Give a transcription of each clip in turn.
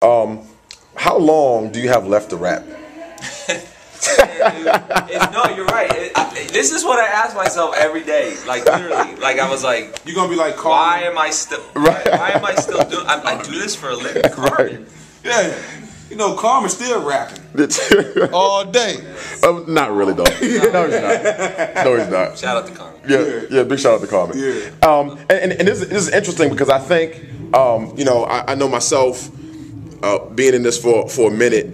How long do you have left to rap? No, you're right. This is what I ask myself every day. Like literally, like I was like, you're gonna be like, why am I still? Right. Why am I still doing? I do this for a living. Right. Yeah, you know, Carmen's still rapping all day. Not really though. No, he's not. No, he's not. Shout out to Carmen. Yeah. Big shout out to Carmen. Yeah. And this is interesting because I think, you know, I know myself, being in this for a minute.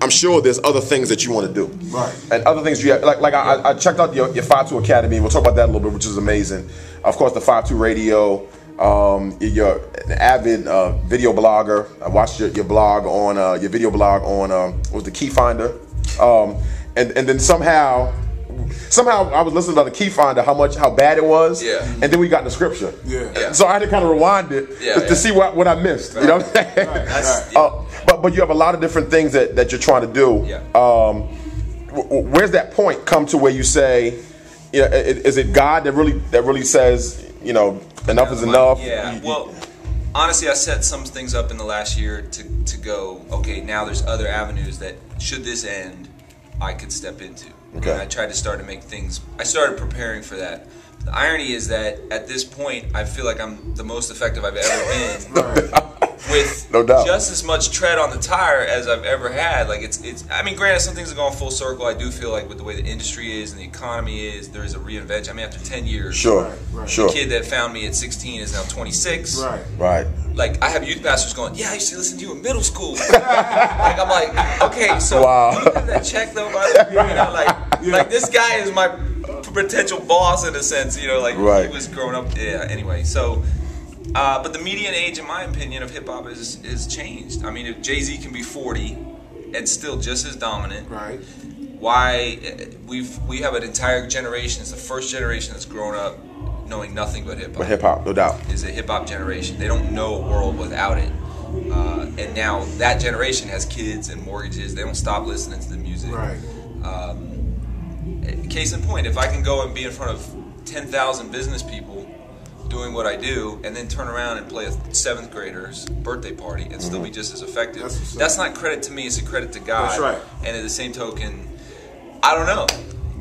I'm sure there's other things that you want to do, right? And other things you have, like I checked out your 5-2 Academy. We'll talk about that a little bit, which is amazing. Of course, the 5-2 Radio. You're an avid video blogger. I watched your blog on your video blog on what was the Key Finder, and then somehow I was listening to the Key Finder how bad it was, and then we got in the scripture, so I had to kind of rewind it to see what I missed. Right. You know what I'm saying? But you have a lot of different things that you're trying to do. Where's that point come to where you say, you know, is it God that really says, you know, enough is enough? Yeah. Well, honestly, I set some things up in the last year to go, okay, now there's other avenues that, should this end, I could step into. Okay. And I tried to start to make things, I started preparing for that. The irony is that at this point, I feel like I'm the most effective I've ever been. With no doubt. Just as much tread on the tire as I've ever had. Like it's. I mean, granted, some things are going full circle. I do feel like with the way the industry is and the economy is, there is a reinvention. I mean, after 10 years, sure. The kid that found me at 16 is now 26. Right. Like I have youth pastors going, yeah, I used to listen to you in middle school. Like I'm like, okay, so do you have that check though? By the way, you know, like this guy is my potential boss in a sense. You know, like he was growing up. Yeah. Anyway, so. But the median age, in my opinion, of hip hop is changed. I mean, if Jay-Z can be 40 and still just as dominant, right? Why we have an entire generation? It's the first generation that's grown up knowing nothing but hip hop. But hip hop, no doubt, is a hip hop generation. They don't know a world without it. And now that generation has kids and mortgages. They don't stop listening to the music. Right. Case in point, if I can go and be in front of 10,000 business people doing what I do, and then turn around and play a 7th grader's birthday party and still be just as effective. That's not credit to me, it's a credit to God. That's right. And at the same token, I don't know.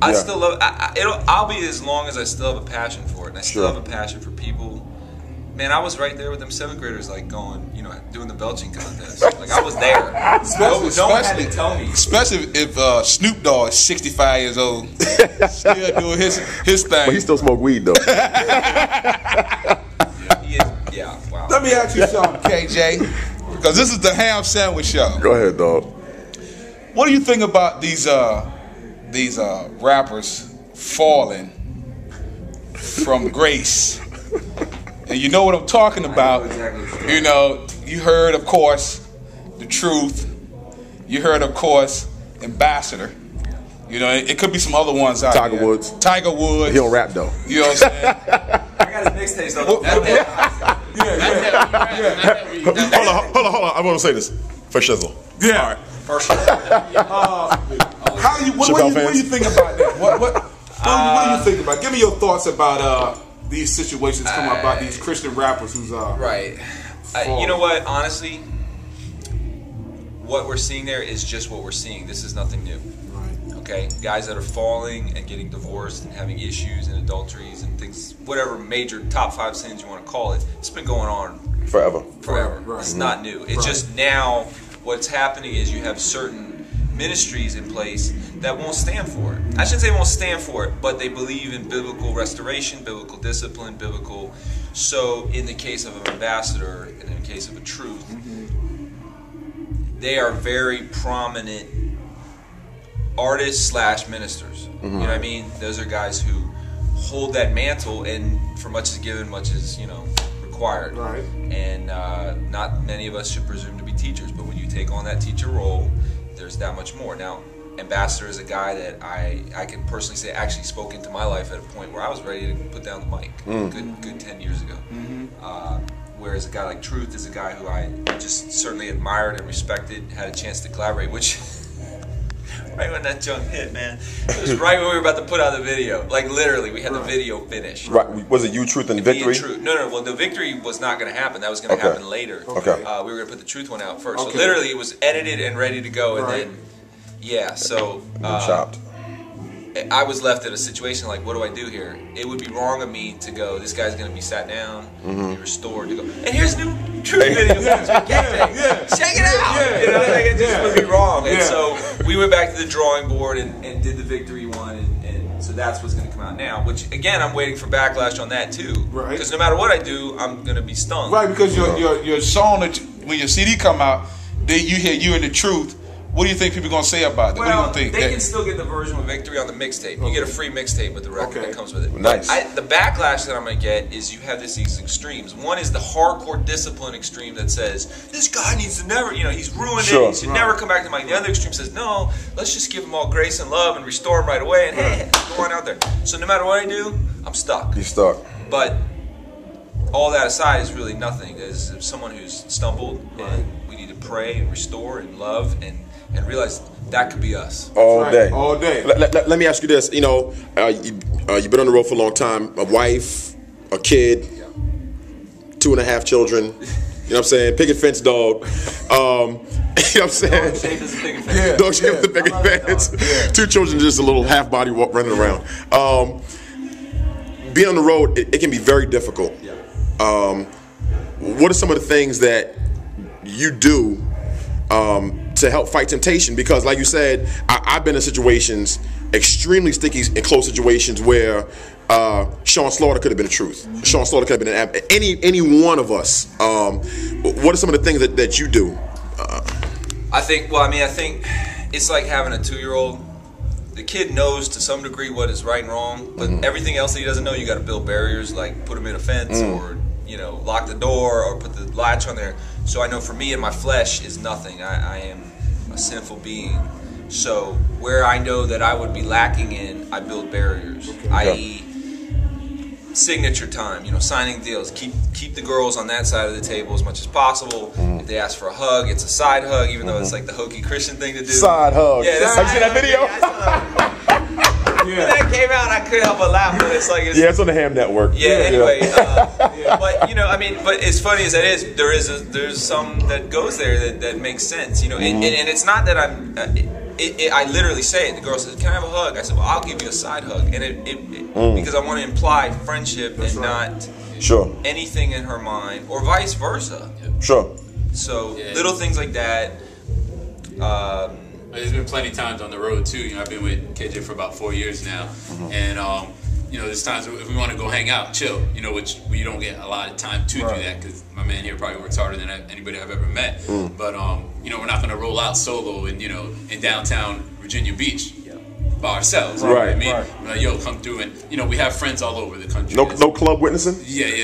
I still love I'll be as long as I still have a passion for it. And I still have a passion for people. Man, I was right there with them 7th graders, like going, you know, doing the belching contest. Like I was there. No one had to tell me. Especially if Snoop Dogg is 65 years old, still doing his thing. But he still smoke weed though. Wow. Let me ask you something, KJ, because this is the Ham Sandwich Show. Go ahead, dog. What do you think about these rappers falling from grace? And you know what I'm talking about. You know, you heard, of course, The Truth. You heard, of course, Ambassador. You know, it could be some other ones out there. Tiger Woods. He don't rap though. You know what I'm saying? I got his mixtapes though. Hold on. I want to say this for shizzle. Yeah. All right. First. What do you think about that? What do you think about? Give me your thoughts about these situations coming about these Christian rappers who's right. You know what? Honestly, what we're seeing there is just what we're seeing. This is nothing new. Right. Okay, guys that are falling and getting divorced and having issues and adulteries and things, whatever major top 5 sins you want to call it, it's been going on forever. Right. It's not new. It's just now what's happening is you have certain ministries in place that won't stand for it. I shouldn't say won't stand for it, but they believe in biblical restoration, biblical discipline, biblical. So in the case of an Ambassador and in the case of a Truth, they are very prominent artists / ministers. You know what I mean? Those are guys who hold that mantle, and for much is given, much is, you know, required. Right. And not many of us should presume to be teachers, but when you take on that teacher role, there's that much more. Now, Ambassador is a guy that I can personally say actually spoke into my life at a point where I was ready to put down the mic. Good 10 years ago. Whereas a guy like Truth is a guy who I just certainly admired and respected, had a chance to collaborate, which Right when that junk hit, man. It was right when we were about to put out the video. Like literally, we had the video finished. Right. Was it You, Truth, and Victory? No. Well, the Victory was not going to happen. That was going to happen later. Okay. We were going to put the Truth one out first. So literally, it was edited and ready to go, and then so chopped. I was left in a situation like, what do I do here? It would be wrong of me to go, this guy's going to be sat down, be restored, to go, and here's new Truth video. Check it out. You know, like, it just would be wrong. And so we went back to the drawing board and did the Victory one, and so that's what's going to come out now, which, again, I'm waiting for backlash on that, too. Right. Because no matter what I do, I'm going to be stung. Right, because your song, when your CD come out, you hear You and the Truth. What do you think people are going to say about it? Well, what do you think? They can still get the version with Victory on the mixtape. You get a free mixtape with the record that comes with it. Nice. The backlash that I'm going to get is you have these extremes. One is the hardcore discipline extreme that says, this guy needs to never, he's ruined it. He should never come back to Mike. The other extreme says, no, let's just give him all grace and love and restore him right away. And hey, go on out there. So no matter what I do, I'm stuck. You're stuck. But all that aside is really nothing. There's someone who's stumbled, and we need to pray and restore and love and realize that could be us. All day. All day. Let me ask you this. You've been on the road for a long time. A wife, a kid, 2.5 children. You know what I'm saying? Picket fence dog. You know what I'm saying? Dog shaped as a picket fence. Dog shaped as a picket fence. 2 children, just a little half body running around. Being on the road, it can be very difficult. What are some of the things that you do to help fight temptation? Because like you said, I've been in situations, extremely sticky and close situations where Sean Slaughter could have been the truth. Sean Slaughter could have been any one of us. What are some of the things that you do? I think it's like having a 2-year-old. The kid knows to some degree what is right and wrong, but everything else that he doesn't know, you got to build barriers, like put him in a fence or lock the door or put the latch on there. So I know for me, in my flesh is nothing. I am a sinful being. So where I know that I would be lacking in, I build barriers. I.e., signature time. Signing deals. Keep the girls on that side of the table as much as possible. If they ask for a hug, it's a side hug, even though it's like the hokey Christian thing to do. Side hug. Yeah, have you seen that video? When that came out, I couldn't help but laugh. But it's like it's on the Ham Network. Anyway, but but as funny as that is, there's some that goes there that makes sense. And it's not that I literally say it. The girl says, "Can I have a hug?" I said, "Well, I'll give you a side hug," and because I want to imply friendship and not anything in her mind, or vice versa. So little things like that. There's been plenty of times on the road too. I've been with KJ for about 4 years now, and there's times if we want to go hang out, chill. Which we don't get a lot of time to do that because my man here probably works harder than anybody I've ever met. But we're not going to roll out solo and in downtown Virginia Beach by ourselves. Right. I mean, we're like, yo, come through, and we have friends all over the country. No club witnessing?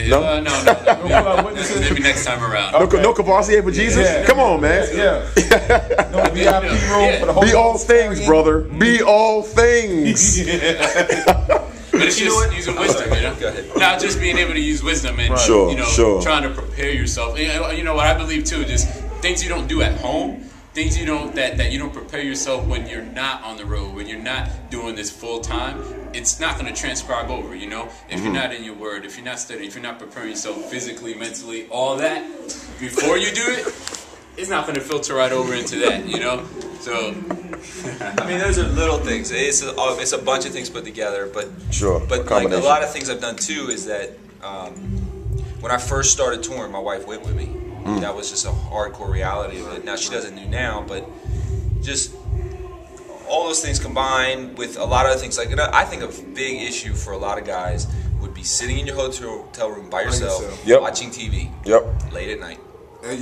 No. No club witnessing. Maybe next time around. No Cavassier for Jesus? Yeah. Come on, man. No VIP room for the whole. Be all things, brother. Be all things. But it's just using wisdom, Not just being able to use wisdom and trying to prepare yourself. And, what I believe too, just things you don't do at home. Things you don't that you don't prepare yourself when you're not on the road, when you're not doing this full time, it's not going to transcribe over. If you're not in your word, if you're not studying, if you're not preparing yourself physically, mentally, all that before you do it, it's not going to filter right over into that. So I mean, those are little things. It's a bunch of things put together, but like a lot of things I've done too is that when I first started touring, my wife went with me. That was just a hardcore reality of it. Now she doesn't do now, but just all those things combined with a lot of other things. Like I think a big issue for a lot of guys would be sitting in your hotel room by yourself. Watching TV late at night. And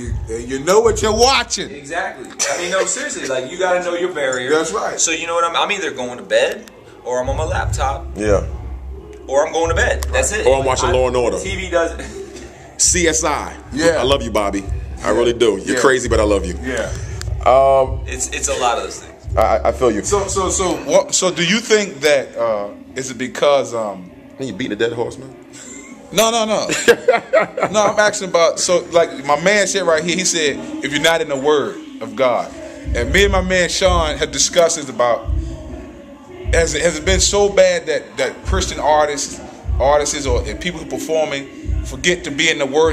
you know what you're watching. Exactly. I mean, no, seriously. Like you got to know your barrier. That's right. So you know what I'm either going to bed or I'm on my laptop. Or I'm going to bed. That's it. Or I'm watching Law and Order. TV does. CSI. I love you, Bobby. I really do. You're crazy, but I love you. It's a lot of those things. I feel you. So do you think that is it because you beating a dead horse, man? No. No, I'm asking about like my man said right here. He said if you're not in the Word of God, And me and my man Sean had discussed this about, has it been so bad that Christian artists or people who performing forget to be in the words